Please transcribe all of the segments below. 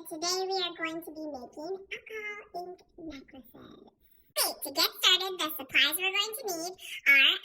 today we are going to be making alcohol ink necklaces. Okay, to get started, the supplies we're going to need are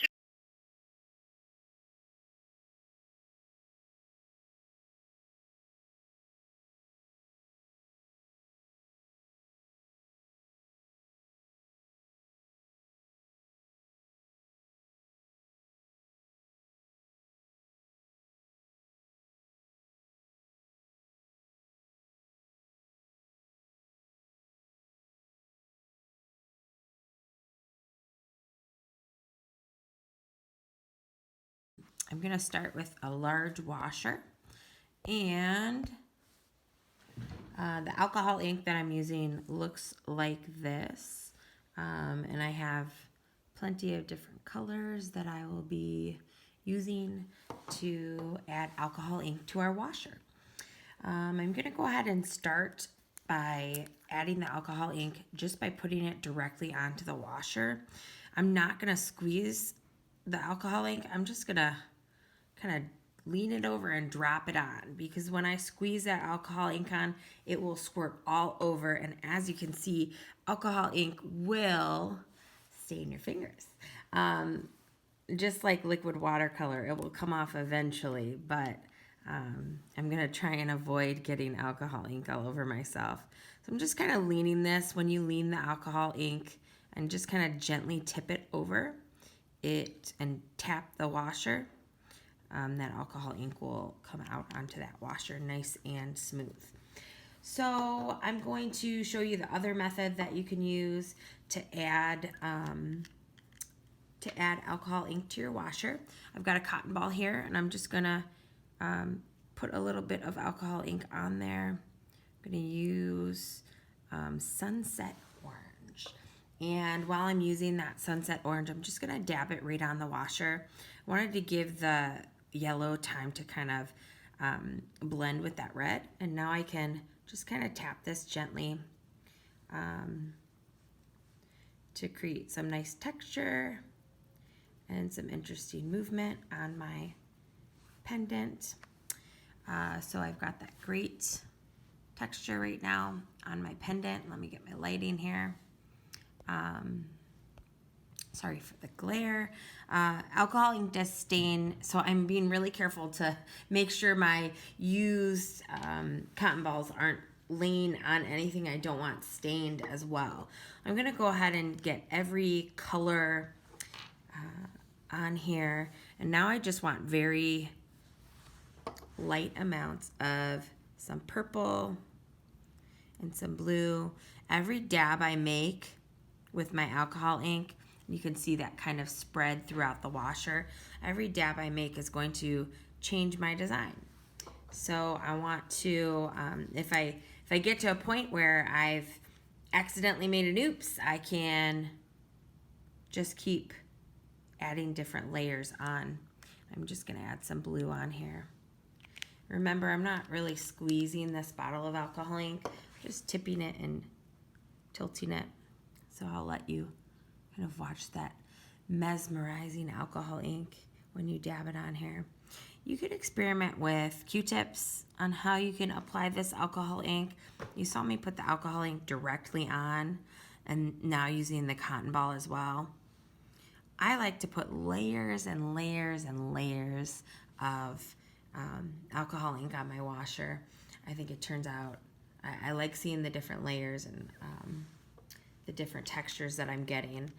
I'm going to start with a large washer, and the alcohol ink that I'm using looks like this, and I have plenty of different colors that I will be using to add alcohol ink to our washer. I'm going to go ahead and start by adding the alcohol ink just by putting it directly onto the washer. I'm not going to squeeze the alcohol ink. I'm just going to kind of lean it over and drop it on, because when I squeeze that alcohol ink on, it will squirt all over, and as you can see, alcohol ink will stain your fingers. Just like liquid watercolor, it will come off eventually, but I'm going to try and avoid getting alcohol ink all over myself. So I'm just kind of leaning this. When you lean the alcohol ink and just kind of gently tip it over it and tap the washer, that alcohol ink will come out onto that washer nice and smooth. So I'm going to show you the other method that you can use to add alcohol ink to your washer. I've got a cotton ball here, and I'm just gonna put a little bit of alcohol ink on there. I'm gonna use Sunset Orange. And while I'm using that Sunset Orange, I'm just gonna dab it right on the washer. I wanted to give the yellow time to kind of blend with that red, and now I can just kind of tap this gently to create some nice texture and some interesting movement on my pendant. So I've got that great texture right now on my pendant. Let me get my lighting here. Sorry for the glare. Alcohol ink does stain, so I'm being really careful to make sure my used cotton balls aren't laying on anything I don't want stained as well. I'm gonna go ahead and get every color on here, and now I just want very light amounts of some purple and some blue. Every dab I make with my alcohol ink, you can see that kind of spread throughout the washer. Every dab I make is going to change my design. So I want to, if I get to a point where I've accidentally made an oops, I can just keep adding different layers on. I'm just gonna add some blue on here. Remember, I'm not really squeezing this bottle of alcohol ink, just tipping it and tilting it. So I'll let you kind of watch that mesmerizing alcohol ink when you dab it on here. You could experiment with Q-tips on how you can apply this alcohol ink. You saw me put the alcohol ink directly on, and now using the cotton ball as well. I like to put layers and layers and layers of alcohol ink on my washer. I think it turns out, I like seeing the different layers and the different textures that I'm getting.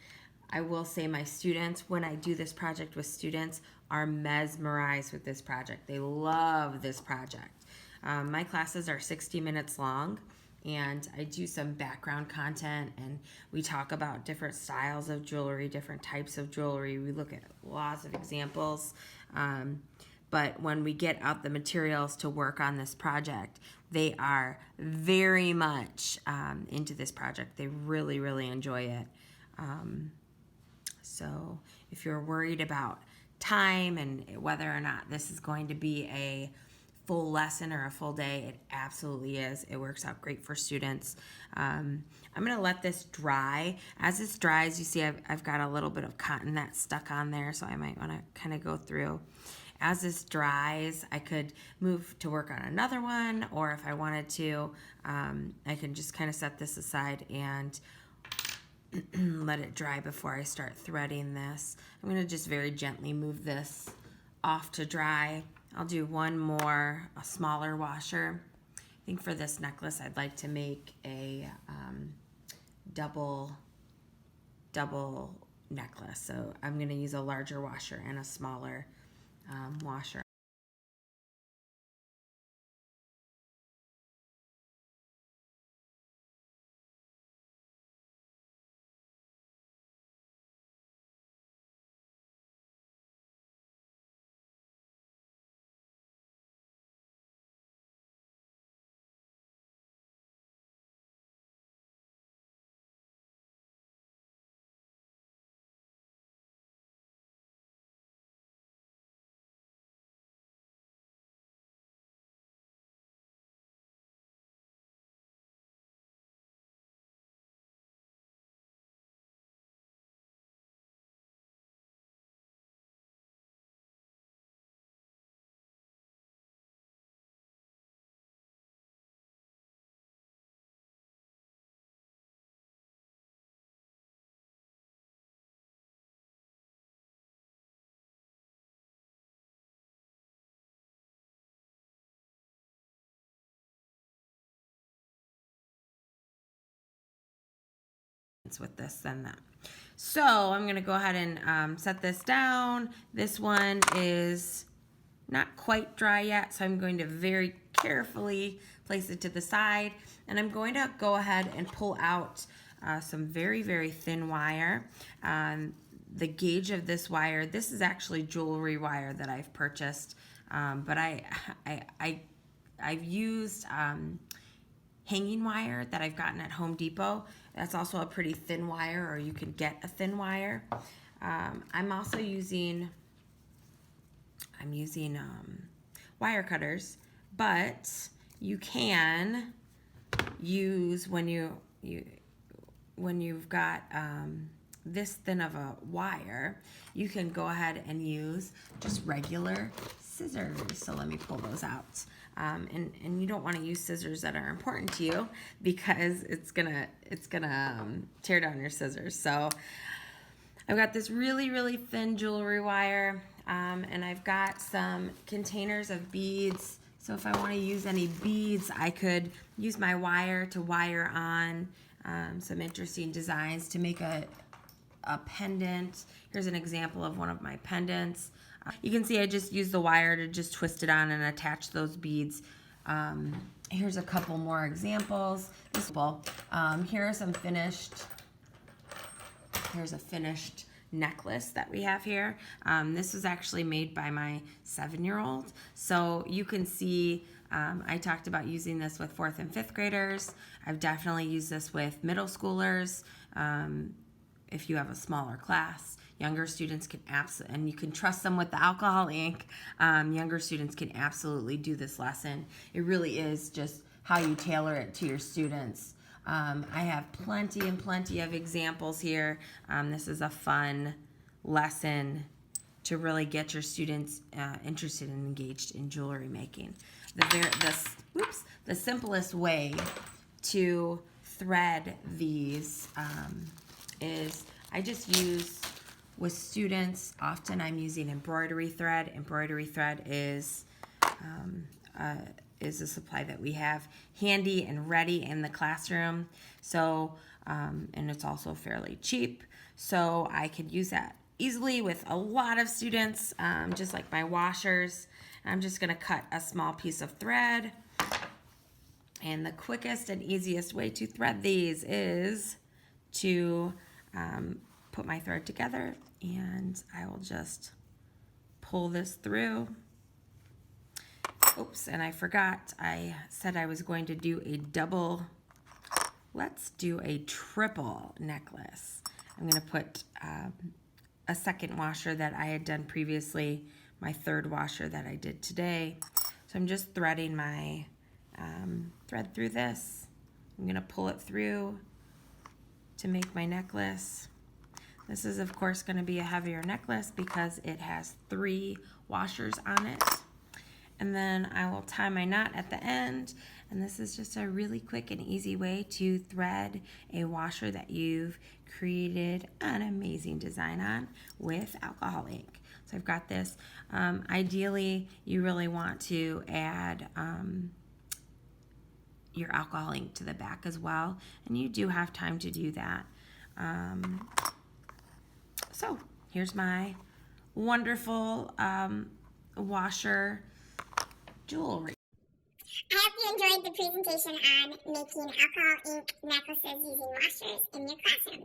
I will say my students, when I do this project with students, are mesmerized with this project. They love this project. My classes are 60 minutes long, and I do some background content, and we talk about different styles of jewelry, different types of jewelry. We look at lots of examples. But when we get out the materials to work on this project, they are very much into this project. They really, really enjoy it. So if you're worried about time and whether or not this is going to be a full lesson or a full day, it absolutely is. It works out great for students. I'm gonna let this dry. As this dries, you see I've got a little bit of cotton that's stuck on there, so I might wanna kind of go through as this dries, I could move to work on another one, or if I wanted to, I can just kind of set this aside and let it dry before I start threading this. I'm going to just very gently move this off to dry. I'll do one more, a smaller washer. I think for this necklace, I'd like to make a double necklace. So I'm going to use a larger washer and a smaller washer. With this than that. So I'm going to go ahead and set this down. This one is not quite dry yet, so I'm going to very carefully place it to the side, and I'm going to go ahead and pull out some very, very thin wire. The gauge of this wire, this is actually jewelry wire that I've purchased, but I've used hanging wire that I've gotten at Home Depot. That's also a pretty thin wire, or you can get a thin wire. I'm also using wire cutters, but you can use when you've got this thin of a wire, you can go ahead and use just regular scissors. So let me pull those out. And you don't want to use scissors that are important to you, because it's gonna tear down your scissors. So I've got this really, really thin jewelry wire, and I've got some containers of beads. So if I want to use any beads, I could use my wire to wire on some interesting designs to make a pendant. Here's an example of one of my pendants. You can see I just used the wire to just twist it on and attach those beads. Here's a couple more examples. Here's a finished necklace that we have here. This was actually made by my 7-year-old. So you can see I talked about using this with 4th and 5th graders. I've definitely used this with middle schoolers. If you have a smaller class, younger students can and you can trust them with the alcohol ink. Younger students can absolutely do this lesson. It really is just how you tailor it to your students. I have plenty and plenty of examples here. This is a fun lesson to really get your students interested and engaged in jewelry making. The simplest way to thread these is I just use, with students, often I'm using embroidery thread. Embroidery thread is a supply that we have handy and ready in the classroom. So, and it's also fairly cheap. So I could use that easily with a lot of students, just like my washers. I'm just gonna cut a small piece of thread. And the quickest and easiest way to thread these is to put my thread together, and I will just pull this through. Oops, and I forgot, I said I was going to do a double. Let's do a triple necklace. I'm going to put a second washer that I had done previously, my third washer that I did today. So I'm just threading my thread through this. I'm going to pull it through to make my necklace. This is, of course, going to be a heavier necklace because it has 3 washers on it. And then I will tie my knot at the end. And this is just a really quick and easy way to thread a washer that you've created an amazing design on with alcohol ink. So I've got this. Ideally, you really want to add your alcohol ink to the back as well. And you do have time to do that. So here's my wonderful washer jewelry. I hope you enjoyed the presentation on making alcohol ink necklaces using washers in your classrooms.